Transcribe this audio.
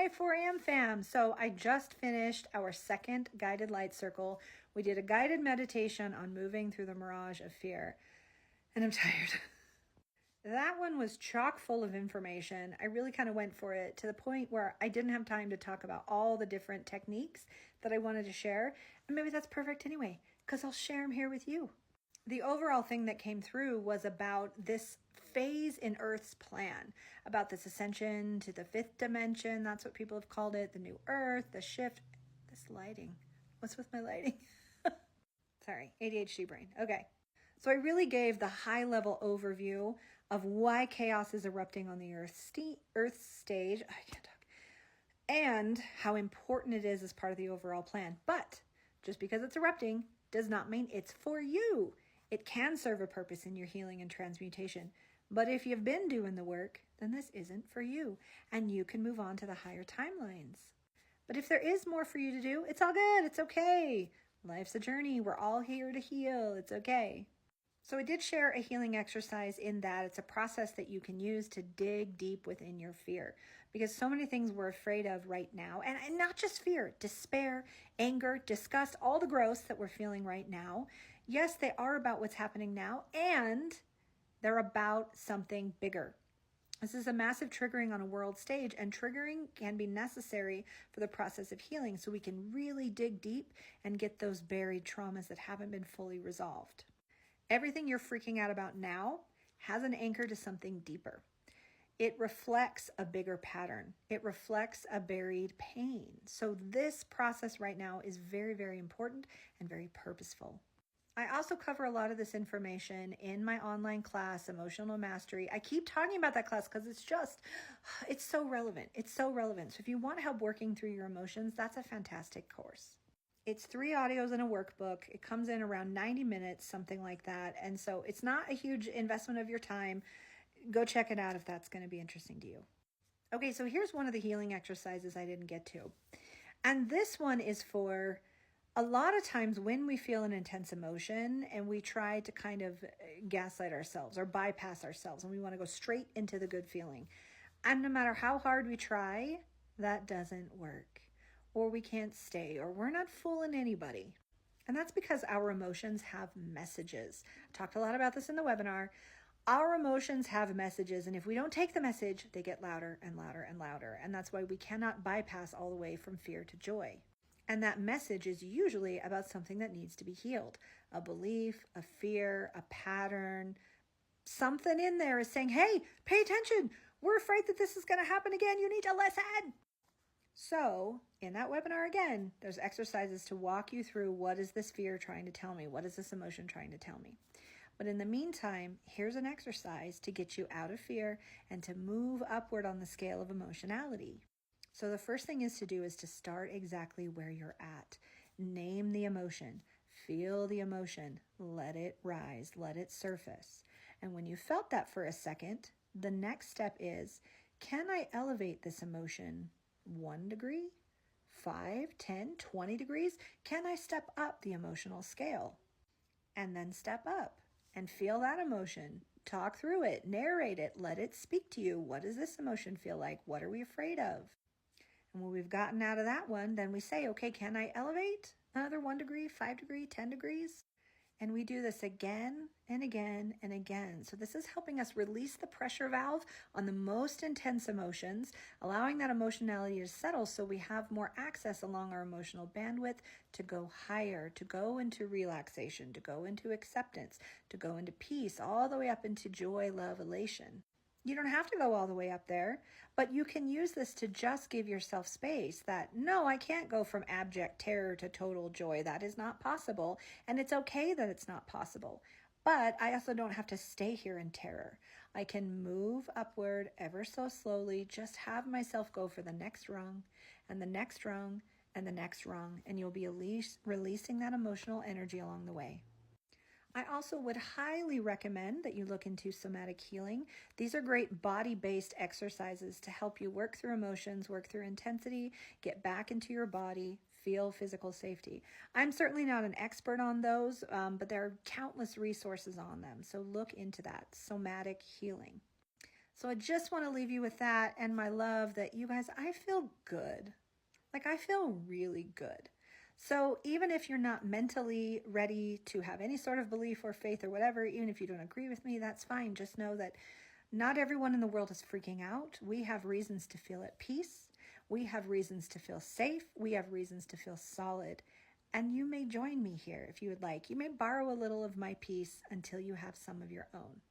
Hi, 4am fam. So I just finished our second guided light circle. We did a guided meditation on moving through the mirage of fear, and I'm tired. That one was chock full of information. I really kind of went for it to the point where I didn't have time to talk about all the different techniques that I wanted to share. And maybe that's perfect anyway, because I'll share them here with you. The overall thing that came through was about this phase in Earth's plan, about this ascension to the fifth dimension. That's what people have called it, the new Earth, the shift. This lighting. What's with my lighting? Sorry, ADHD brain. Okay. So I really gave the high-level overview of why chaos is erupting on the Earth's stage. I can't talk. And how important it is as part of the overall plan. But just because it's erupting does not mean it's for you. It can serve a purpose in your healing and transmutation. But if you've been doing the work, then this isn't for you. And you can move on to the higher timelines. But if there is more for you to do, it's all good. It's okay. Life's a journey. We're all here to heal. It's okay. So I did share a healing exercise in that it's a process that you can use to dig deep within your fear, because so many things we're afraid of right now, and not just fear, despair, anger, disgust, all the gross that we're feeling right now. Yes, they are about what's happening now, and they're about something bigger. This is a massive triggering on a world stage, and triggering can be necessary for the process of healing so we can really dig deep and get those buried traumas that haven't been fully resolved. Everything you're freaking out about now has an anchor to something deeper. It reflects a bigger pattern. It reflects a buried pain. So this process right now is very, very important and very purposeful. I also cover a lot of this information in my online class, Emotional Mastery. I keep talking about that class because it's so relevant. It's so relevant. So if you want help working through your emotions, that's a fantastic course. It's 3 audios and a workbook. It comes in around 90 minutes, something like that. And so it's not a huge investment of your time. Go check it out if that's going to be interesting to you. Okay, so here's one of the healing exercises I didn't get to. And this one is for a lot of times when we feel an intense emotion and we try to kind of gaslight ourselves or bypass ourselves, and we want to go straight into the good feeling. And no matter how hard we try, that doesn't work. Or we can't stay, or we're not fooling anybody. And that's because our emotions have messages. I talked a lot about this in the webinar. Our emotions have messages, and if we don't take the message, they get louder and louder and louder. And that's why we cannot bypass all the way from fear to joy. And that message is usually about something that needs to be healed. A belief, a fear, a pattern. Something in there is saying, hey, pay attention. We're afraid that this is going to happen again. You need to listen. So in that webinar, again, there's exercises to walk you through what is this fear trying to tell me? What is this emotion trying to tell me? But in the meantime, here's an exercise to get you out of fear and to move upward on the scale of emotionality. So the first thing is to start exactly where you're at. Name the emotion. Feel the emotion. Let it rise. Let it surface. And when you felt that for a second, the next step is, can I elevate this emotion 1 degree, 5, 10, 20 degrees? Can I step up the emotional scale? And then step up and feel that emotion. Talk through it, narrate it, let it speak to you. What does this emotion feel like? What are we afraid of? And when we've gotten out of that one, then we say, okay, can I elevate another 1 degree, 5 degree, 10 degrees? And we do this again and again and again. So this is helping us release the pressure valve on the most intense emotions, allowing that emotionality to settle so we have more access along our emotional bandwidth to go higher, to go into relaxation, to go into acceptance, to go into peace, all the way up into joy, love, elation. You don't have to go all the way up there, but you can use this to just give yourself space that, no, I can't go from abject terror to total joy. That is not possible. And it's okay that it's not possible. But I also don't have to stay here in terror. I can move upward ever so slowly, just have myself go for the next rung and the next rung and the next rung, and you'll be releasing that emotional energy along the way. I also would highly recommend that you look into somatic healing. These are great body-based exercises to help you work through emotions, work through intensity, get back into your body, feel physical safety. I'm certainly not an expert on those, but there are countless resources on them. So look into that, somatic healing. So I just want to leave you with that and my love that you guys, I feel good. Like I feel really good. So even if you're not mentally ready to have any sort of belief or faith or whatever, even if you don't agree with me, that's fine. Just know that not everyone in the world is freaking out. We have reasons to feel at peace. We have reasons to feel safe. We have reasons to feel solid. And you may join me here if you would like. You may borrow a little of my peace until you have some of your own.